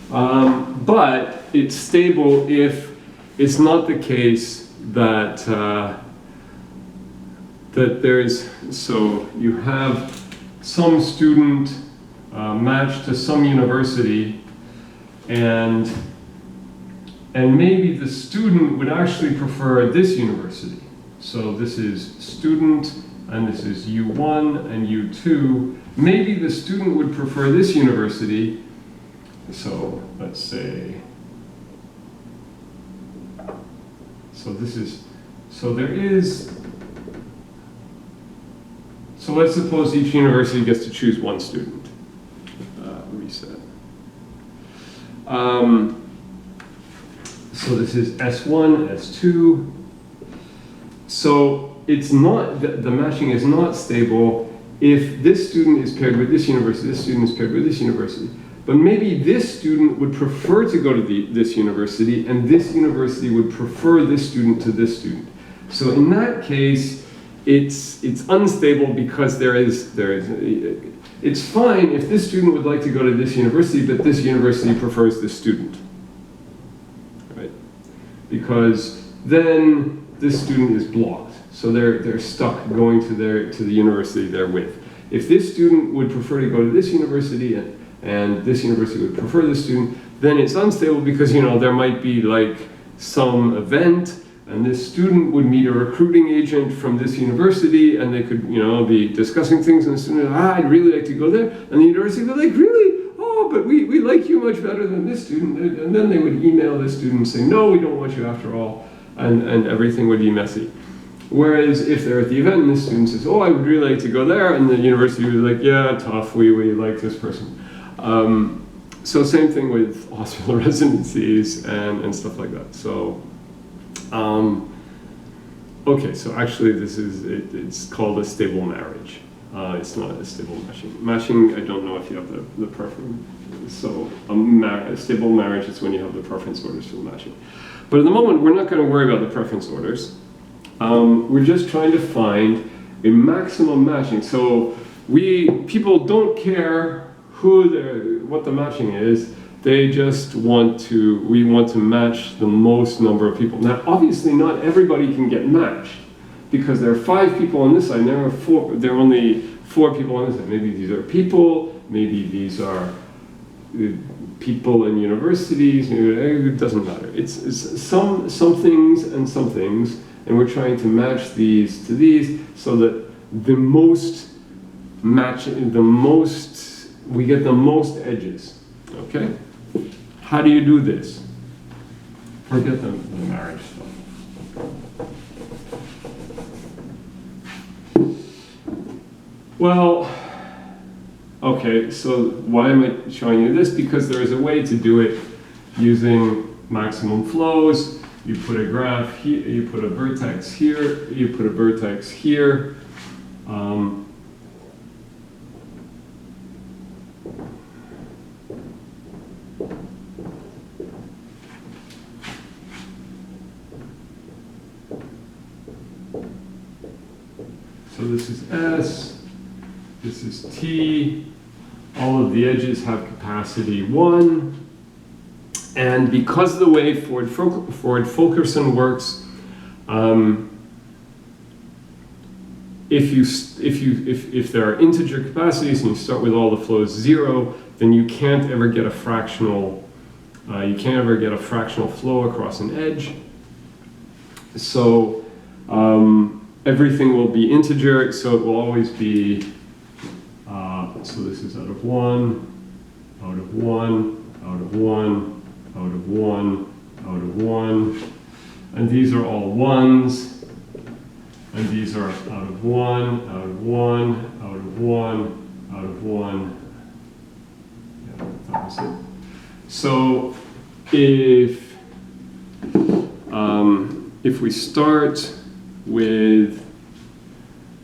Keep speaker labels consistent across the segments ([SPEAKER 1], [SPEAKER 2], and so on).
[SPEAKER 1] But it's stable if it's not the case that that there's, so you have some student matched to some university, and maybe the student would actually prefer this university. So this is student, and this is U1 and U2. Maybe the student would prefer this university. So let's say, so this is, so there is, so let's suppose each university gets to choose one student. Reset. So this is S1, S2. So it's not, the matching is not stable if this student is paired with this university, this student is paired with this university. But maybe this student would prefer to go to this university, and this university would prefer this student to this student. So in that case, it's unstable because it's fine if this student would like to go to this university, but this university prefers this student, right? Because then this student is blocked, so they're stuck going to the university they're with. If this student would prefer to go to this university and this university would prefer this student, then it's unstable because, you know, there might be like some event and this student would meet a recruiting agent from this university and they could, you know, be discussing things, and the student, I'd really like to go there. And the university would be like, really? Oh, but we like you much better than this student. And then they would email this student saying, no, we don't want you after all. And everything would be messy. Whereas if they're at the event and the student says, oh, I would really like to go there, and the university would be like, yeah, tough, we like this person. So same thing with hospital residencies and stuff like that. So, okay, so actually this is, it's called a stable marriage. It's not a stable matching. Matching, I don't know if you have the preference. So a stable marriage is when you have the preference orders for the matching. But at the moment, we're not going to worry about the preference orders. We're just trying to find a maximum matching. So people don't care what the matching is. They just we want to match the most number of people. Now, obviously, not everybody can get matched because there are 5 people on this side, and there are only 4 people on this side. Maybe these are people, maybe these are people in universities. It doesn't matter. It's some things and some things, and we're trying to match these to these so that we get the most edges. Okay? How do you do this? Forget the marriage stuff. Well, okay, so why am I showing you this? Because there is a way to do it using maximum flows. You put a graph here, you put a vertex here, you put a vertex here. So this is S, this is T, all of the edges have capacity 1, and because of the way Ford-Fulkerson works, if there are integer capacities and you start with all the flows 0, then you can't ever get a fractional flow across an edge. So everything will be integer, so it will always be, so this is out of 1, out of 1, out of 1, out of 1, out of 1, and these are all 1s, and these are out of 1, out of 1, out of 1, out of 1. Yeah, that was it. So if we start with,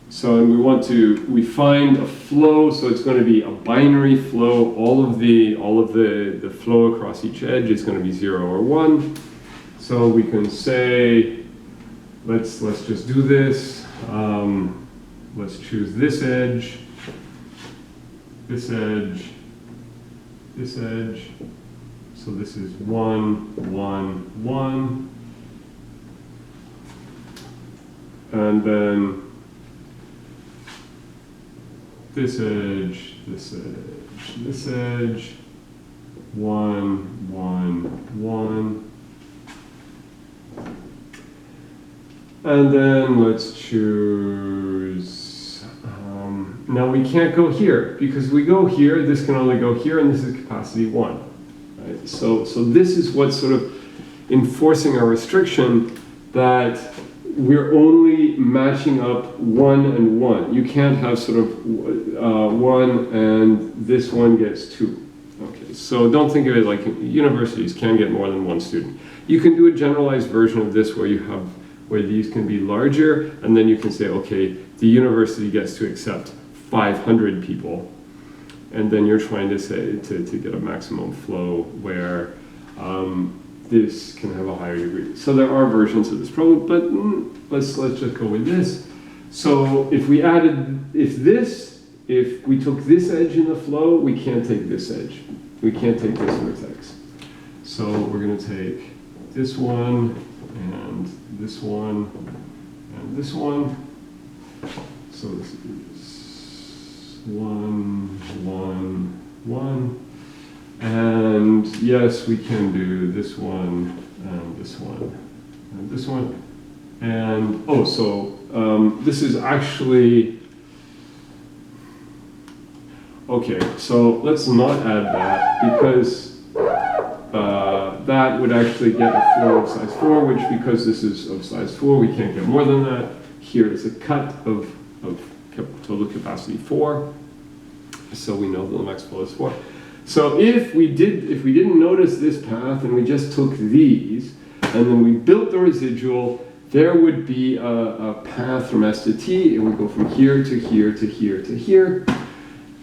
[SPEAKER 1] so we find a flow, so it's going to be a binary flow. All of the flow across each edge is going to be 0 or 1. So we can say, let's just do this. Let's choose this edge, this edge, this edge, So this is 1, 1, 1. And then this edge, this edge, this edge, 1, 1, 1. And then let's choose, now we can't go here, because if we go here, this can only go here, and this is capacity 1. Right? So this is what's sort of enforcing our restriction, that we're only matching up 1 and 1. You can't have sort of 1 and this one gets 2. Okay, so don't think of it like universities can get more than 1 student. You can do a generalized version of this where these can be larger, and then you can say, okay, the university gets to accept 500 people, and then you're trying to say to get a maximum flow where this can have a higher degree. So there are versions of this problem, but let's just go with this. So if we took this edge in the flow, we can't take this edge. We can't take this vertex. So we're going to take this one, and this one, and this one. So this is 1, 1, 1. And yes, we can do this one, and this one, and this one. And, oh, so this is actually, okay, so let's not add that, because that would actually get a flow of size 4, which, because this is of size 4, we can't get more than that. Here is a cut of total capacity 4, so we know that the max flow is 4. So if we didn't notice this path and we just took these, and then we built the residual, there would be a path from S to T. It would go from here to here to here to here.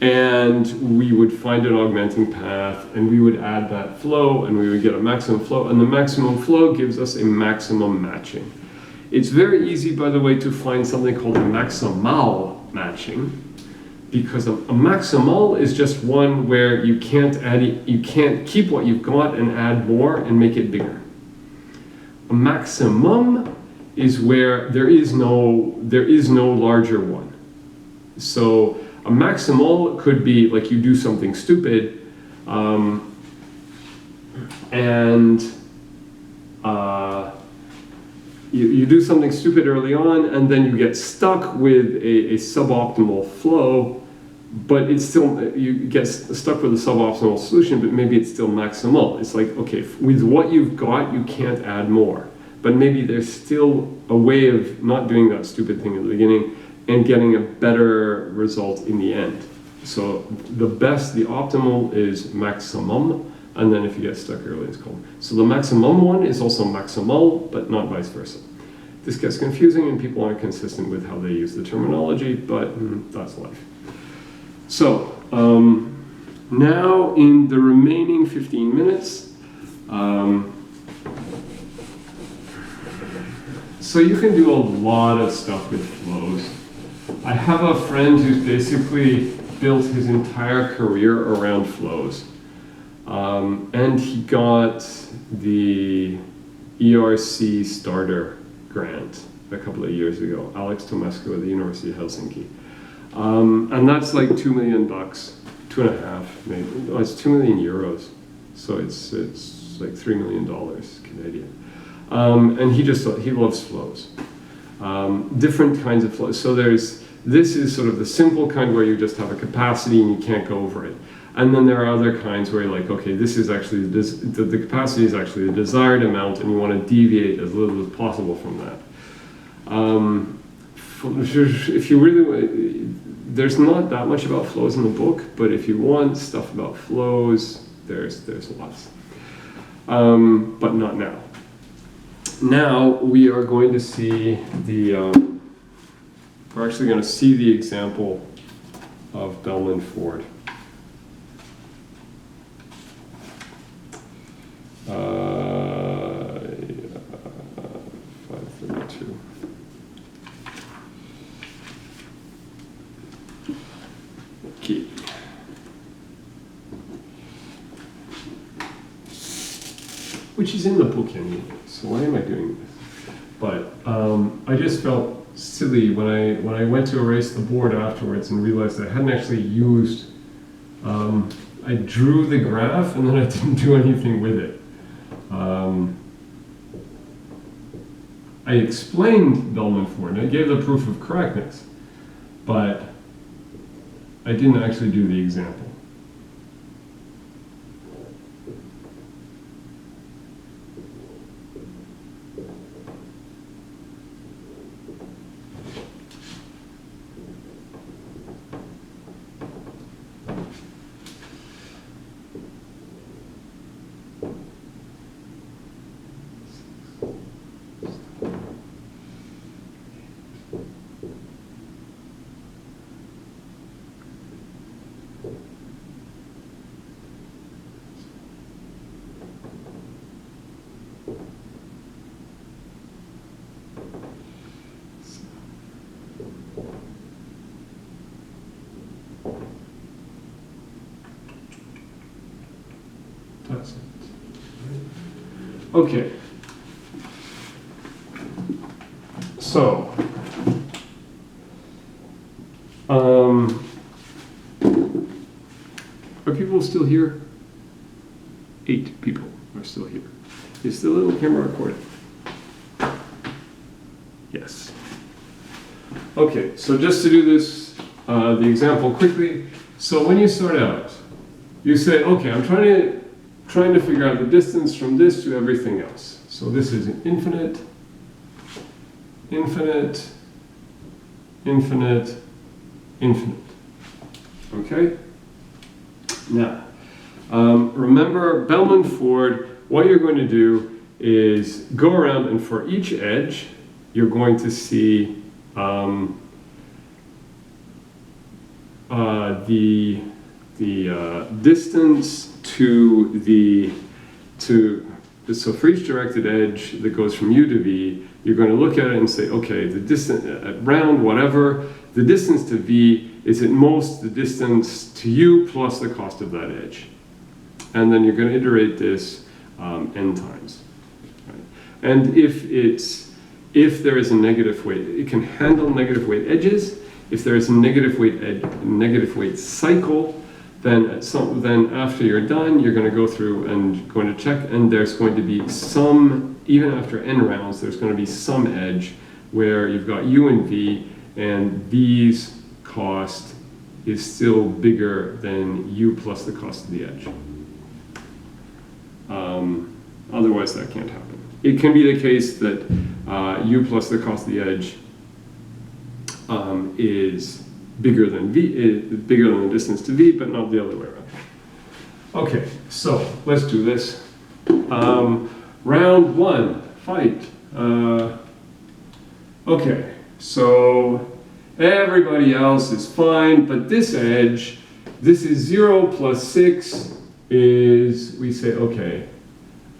[SPEAKER 1] And we would find an augmenting path, and we would add that flow, and we would get a maximum flow. And the maximum flow gives us a maximum matching. It's very easy, by the way, to find something called a maximal matching, because a maximal is just one where you can't keep what you've got and add more and make it bigger. A maximum is where there is no larger one. So a maximal could be like you do something stupid, and you do something stupid early on, and then you get stuck with a suboptimal flow, but it's still, you get stuck with a suboptimal solution, but maybe it's still maximal. It's like, okay, with what you've got, you can't add more, but maybe there's still a way of not doing that stupid thing at the beginning and getting a better result in the end. So the optimal is maximum, and then if you get stuck early, it's called. So the maximum one is also maximal, but not vice versa. This gets confusing, and people aren't consistent with how they use the terminology, but that's life. So now in the remaining 15 minutes, so you can do a lot of stuff with flows. I have a friend who's basically built his entire career around flows. And he got the ERC starter grant a couple of years ago, Alex Tomescu at the University of Helsinki. And that's like $2 million, 2.5 maybe. Oh, it's 2 million euros. So it's like $3 million Canadian. And he loves flows. Different kinds of flows. So this is sort of the simple kind where you just have a capacity and you can't go over it. And then there are other kinds where you're like, okay, this is actually, the capacity is actually the desired amount, and you want to deviate as little as possible from that. If you really, there's not that much about flows in the book, but if you want stuff about flows, there's lots. But not now. Now we are going to see we're actually going to see the example of Bellman-Ford. 532. Okay. which is in the book anyway, so why am I doing this? But I just felt silly when I went to erase the board afterwards and realized I hadn't actually used, I drew the graph and then I didn't do anything with it. I explained Bellman-Ford and I gave the proof of correctness, but I didn't actually do the example. That's it. Okay. So, are people still here? 8 people are still here. Is the little camera recording? Yes. Okay, so just to do this, the example quickly. So when you start out, you say, okay, I'm trying to figure out the distance from this to everything else. So this is infinite, infinite, infinite, infinite. Okay? Now, remember Bellman-Ford, what you're going to do is go around and for each edge, you're going to see the distance so for each directed edge that goes from U to V, you're going to look at it and say, okay, the distance at round whatever, the distance to V is at most the distance to U plus the cost of that edge. And then you're going to iterate this n times. Right? And if there is a negative weight, it can handle negative weight edges. If there is a negative weight cycle, then after you're done, you're going to go through and going to check, and there's going to be some, even after n rounds, there's going to be some edge where you've got U and V, and V's cost is still bigger than U plus the cost of the edge. Otherwise, that can't happen. It can be the case that U plus the cost of the edge is bigger than bigger than the distance to V, but not the other way around. Okay, so let's do this. Round 1, fight. Okay, so everybody else is fine, but this edge, this is 0 plus 6 is, we say, okay,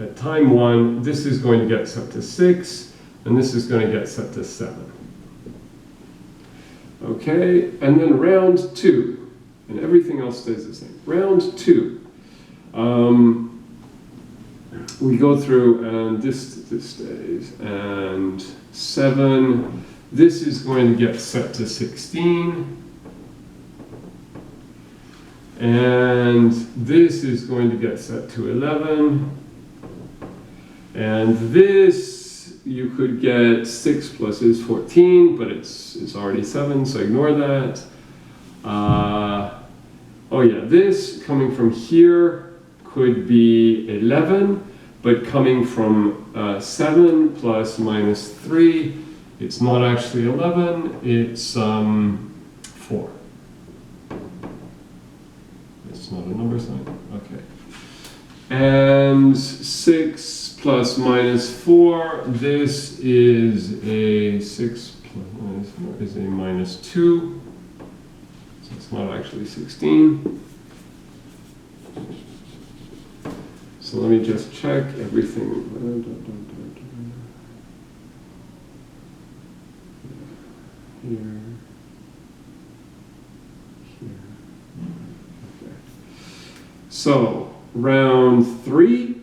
[SPEAKER 1] at time 1, this is going to get set to 6, and this is going to get set to 7. Okay, and then round 2, and everything else stays the same. Round 2, we go through, and this stays, and 7, this is going to get set to 16, and this is going to get set to 11, and this you could get 6 plus is 14, but it's already 7, so ignore that. Oh yeah, this coming from here could be 11, but coming from 7 plus minus 3, it's not actually 11, it's 4. It's not a number sign, okay. And 6 plus minus 4, this is a 6 plus minus 4 is a minus 2, so it's not actually 16. So let me just check everything. Here, here. Okay. So round 3.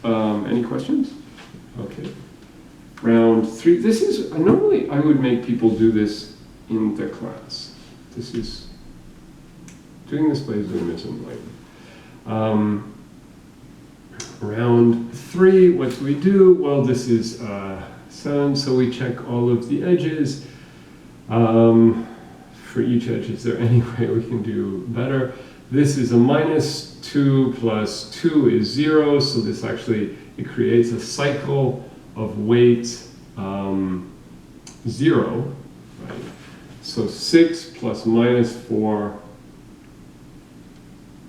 [SPEAKER 1] Any questions? Okay. Round 3. This is, normally I would make people do this in the class. This is, doing this by Zoom is enlightening. Round 3, what do we do? Well, this is 7, so we check all of the edges. For each edge, is there any way we can do better? This is a -2 plus 2 is 0, so this actually, it creates a cycle of weight 0, right? So 6 plus -4,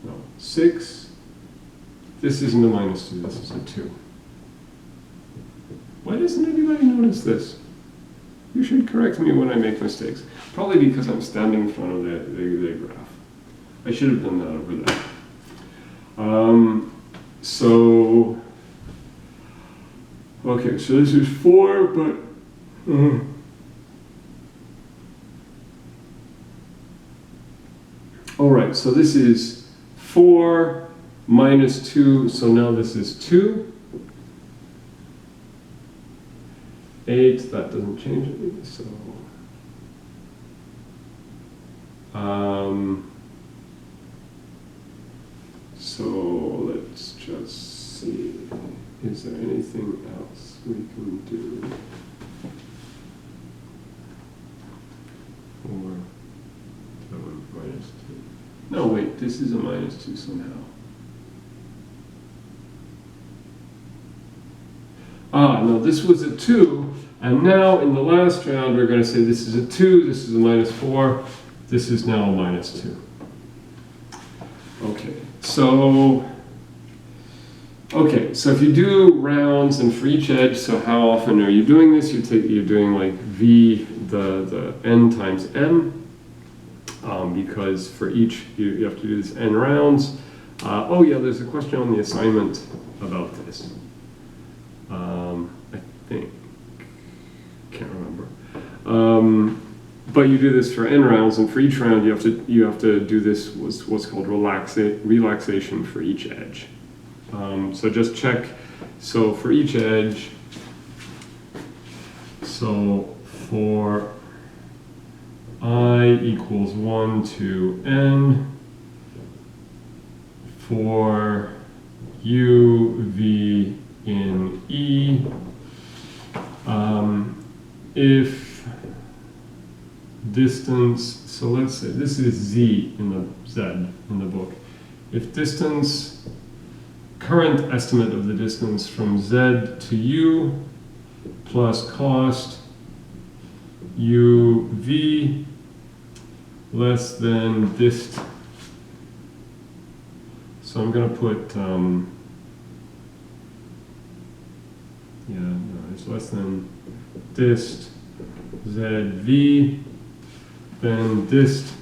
[SPEAKER 1] no, 6, this isn't a -2, this is a 2. Why doesn't anybody notice this? You should correct me when I make mistakes. Probably because I'm standing in front of the graph. I should have done that over there. Okay, so this is 4, but all right, so this is 4 minus 2, so now this is 2. 8, that doesn't change anything, so so let's just see, is there anything else we can do? Or 7 minus 2. No, wait, this is a -2 somehow. No, this was a 2, and now in the last round we're going to say this is a 2, this is a -4, this is now a -2. Okay, so if you do rounds and for each edge, so how often are you doing this? You're doing like V, the n times m, because for each you have to do this n rounds. Oh yeah, there's a question on the assignment about this. I think, can't remember. But you do this for n rounds, and for each round you have to do this what's called relaxation for each edge. So just check. So for each edge, so for I equals 1 to n, for u, v in E, if distance, so let's say this is Z in the Z in the book. If distance, current estimate of the distance from Z to U plus cost UV less than dist. So I'm going to put, it's less than dist ZV, then dist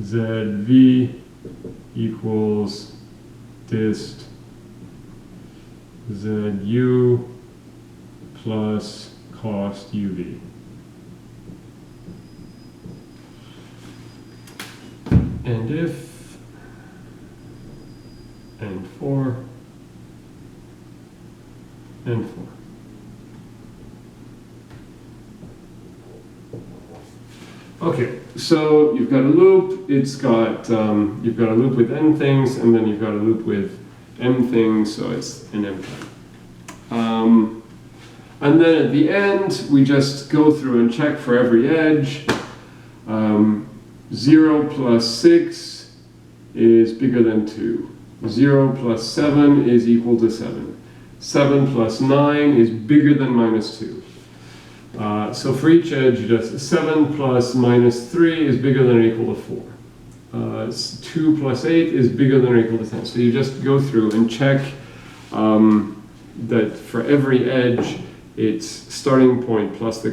[SPEAKER 1] ZV equals dist ZU plus cost UV. And if, and for, and for. Okay, so you've got a loop, it's got, you've got a loop with n things, and then you've got a loop with m things, so it's an m time. And then at the end, we just go through and check for every edge. 0 plus 6 is bigger than 2. 0 plus 7 is equal to 7. 7 plus 9 is bigger than -2. So for each edge, just 7 plus -3 is bigger than or equal to 4. 2 plus 8 is bigger than or equal to 10. So you just go through and check that for every edge, its starting point plus the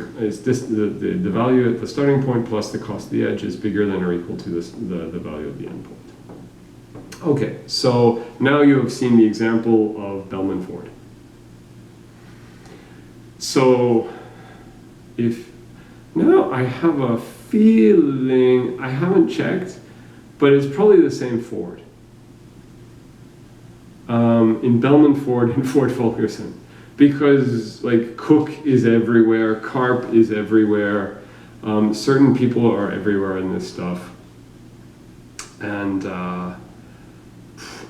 [SPEAKER 1] value at the starting point plus the cost of the edge is bigger than or equal to the value of the endpoint. Okay, so now you have seen the example of Bellman-Ford. So if now I have a feeling, I haven't checked, but it's probably the same Ford. in Bellman Ford and Ford Fulkerson, because like Cook is everywhere, Carp is everywhere, certain people are everywhere in this stuff, and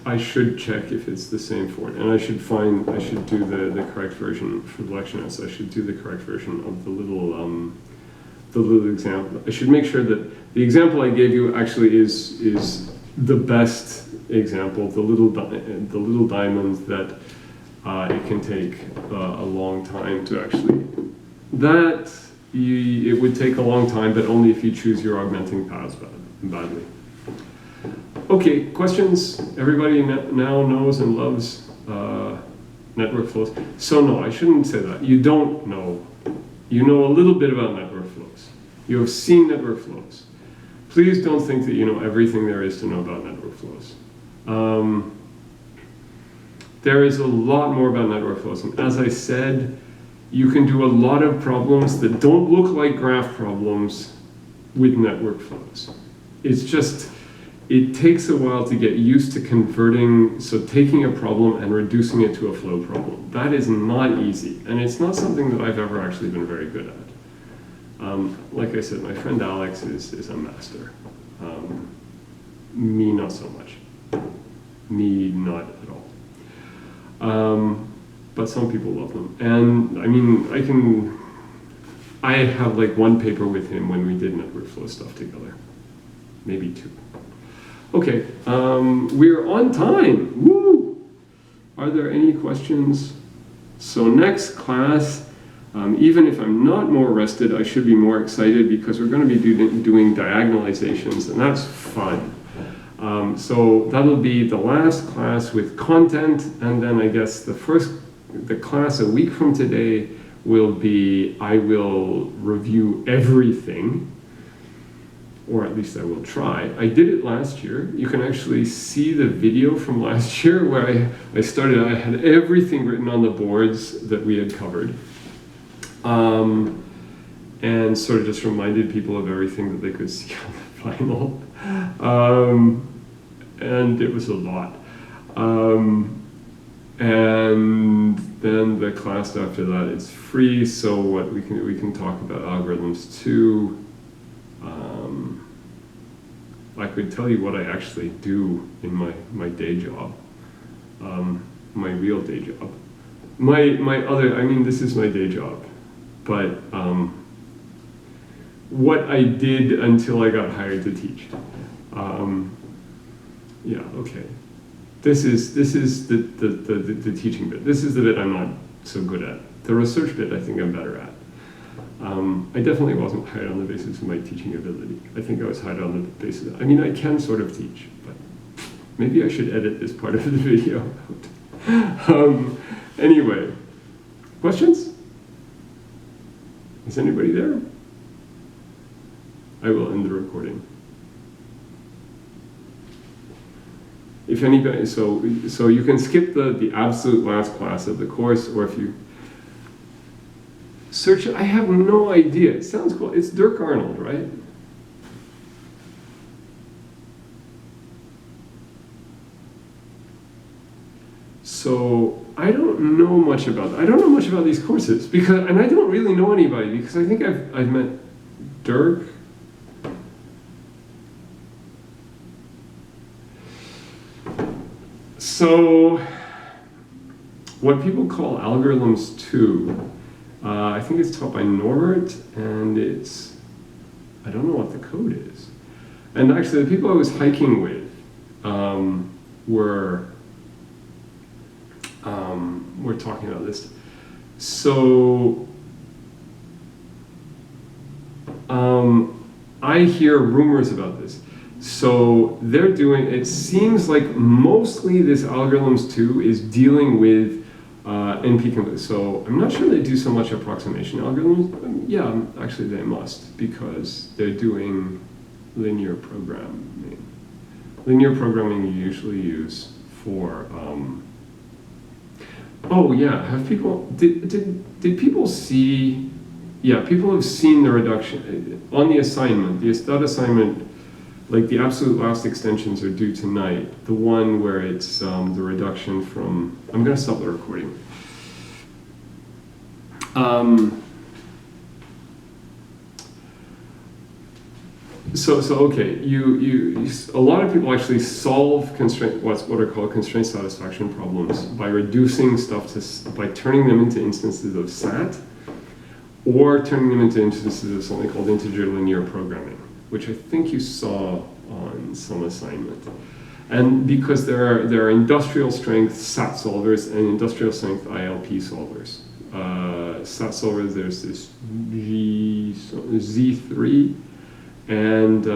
[SPEAKER 1] I should check if it's the same Ford, and I should do the correct version for the lecture notes. I should do the correct version of the little example. I should make sure that the example I gave you actually is the best example, the little diamonds that it can take a long time to actually, it would take a long time, but only if you choose your augmenting paths badly. Okay, questions? Everybody now knows and loves network flows. So no, I shouldn't say that. You don't know. You know a little bit about network flows. You have seen network flows. Please don't think that you know everything there is to know about network flows. There is a lot more about network flows. And as I said, you can do a lot of problems that don't look like graph problems with network flows. It's just, it takes a while to get used to converting, so taking a problem and reducing it to a flow problem. That is not easy, and it's not something that I've ever actually been very good at. Like I said, my friend Alex is a master. Me, not so much. Me, not at all. But some people love them. And I mean, I have like one paper with him when we did network flow stuff together. Maybe two. Okay, we're on time. Woo! Are there any questions? So next class, even if I'm not more rested, I should be more excited because we're going to be doing diagonalizations, and that's fun. So that'll be the last class with content, and then I guess the class a week from today will be, I will review everything, or at least I will try. I did it last year. You can actually see the video from last year where I started, I had everything written on the boards that we had covered. And sort of just reminded people of everything that they could see on the final. And it was a lot. And then the class after that is free, so what we can talk about algorithms too. I could tell you what I actually do in my day job, my real day job. This is my day job, but what I did until I got hired to teach. Yeah, okay. This is the teaching bit. This is the bit I'm not so good at. The research bit I think I'm better at. I definitely wasn't hired on the basis of my teaching ability. I think I was hired on the basis of, I mean, I can sort of teach, but maybe I should edit this part of the video out. Anyway, questions? Is anybody there? I will end the recording. If anybody, so you can skip the absolute last class of the course, or if you search it, I have no idea. It sounds cool. It's Dirk Arnold, right? So I don't know much about that. I don't know much about these courses and I don't really know anybody because I think I've met Dirk. So what people call algorithms 2, I think it's taught by Norbert, and I don't know what the code is. And actually the people I was hiking with were talking about this. So I hear rumors about this. So they're doing, it seems like mostly this algorithms 2 is dealing with NP. So I'm not sure they do so much approximation algorithms. Yeah, actually they must, because they're doing linear programming. Linear programming you usually use for, oh yeah, have people, did people see, yeah, people have seen the reduction on the assignment, that assignment like the absolute last extensions are due tonight. The one where it's the reduction from, I'm going to stop the recording. So okay, you a lot of people actually solve what are called constraint satisfaction problems by reducing stuff by turning them into instances of SAT, or turning them into instances of something called integer linear programming, which I think you saw on some assignment. And because there are industrial strength SAT solvers and industrial strength ILP solvers. SAT solvers, there's this Z3, and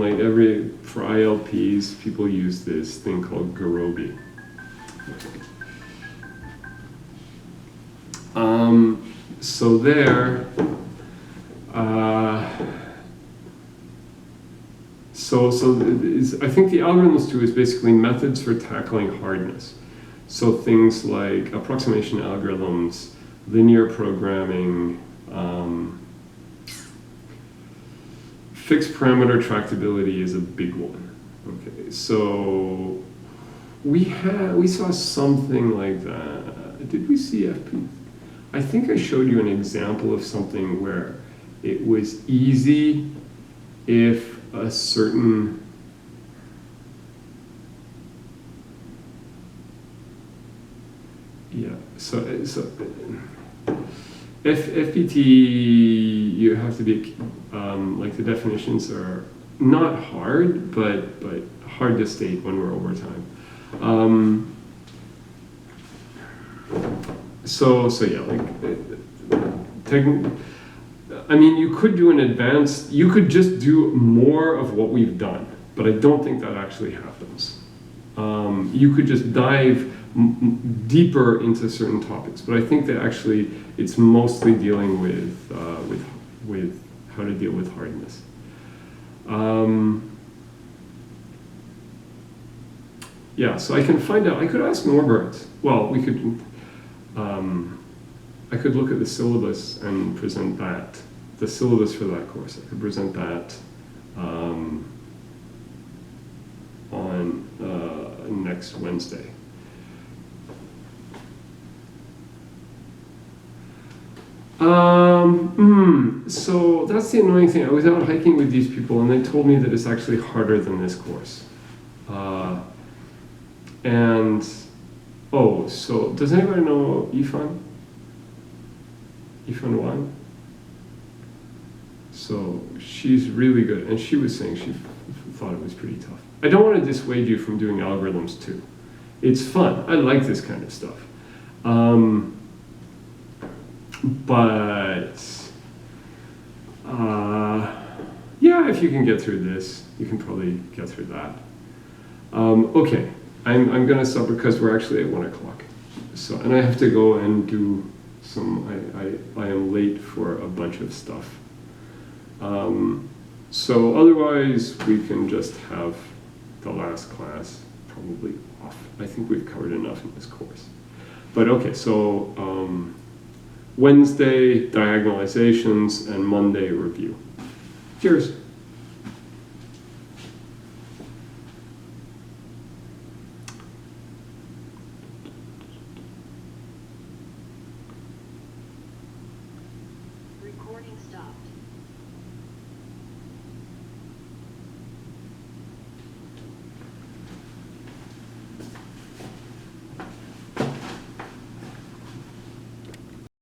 [SPEAKER 1] like for ILPs, people use this thing called Gurobi. So there, I think the algorithms too is basically methods for tackling hardness. So things like approximation algorithms, linear programming, fixed parameter tractability is a big one. Okay, so we saw something like that. Did we see FP? I think I showed you an example of something where it was easy if a certain so if FPT, you have to be like the definitions are not hard, but hard to state when we're over time. So yeah, like I mean, you could do an advanced, you could just do more of what we've done, but I don't think that actually happens. You could just dive deeper into certain topics, but I think that actually it's mostly dealing with how to deal with hardness. Yeah, so I can find out. I could ask Norbert. Well, we could. I could look at the syllabus and present that. The syllabus for that course. I could present that on next Wednesday. So that's the annoying thing. I was out hiking with these people and they told me that it's actually harder than this course. So does anybody know Ifan? Ifan Wan? So she's really good, and she was saying she thought it was pretty tough. I don't want to dissuade you from doing algorithms too. It's fun. I like this kind of stuff. Yeah, if you can get through this, you can probably get through that. Okay, I'm gonna stop because we're actually at 1 o'clock. So, and I have to go and do some, I am late for a bunch of stuff. So otherwise, we can just have the last class probably off. I think we've covered enough in this course. But okay, so Wednesday, diagonalizations, and Monday, review. Cheers.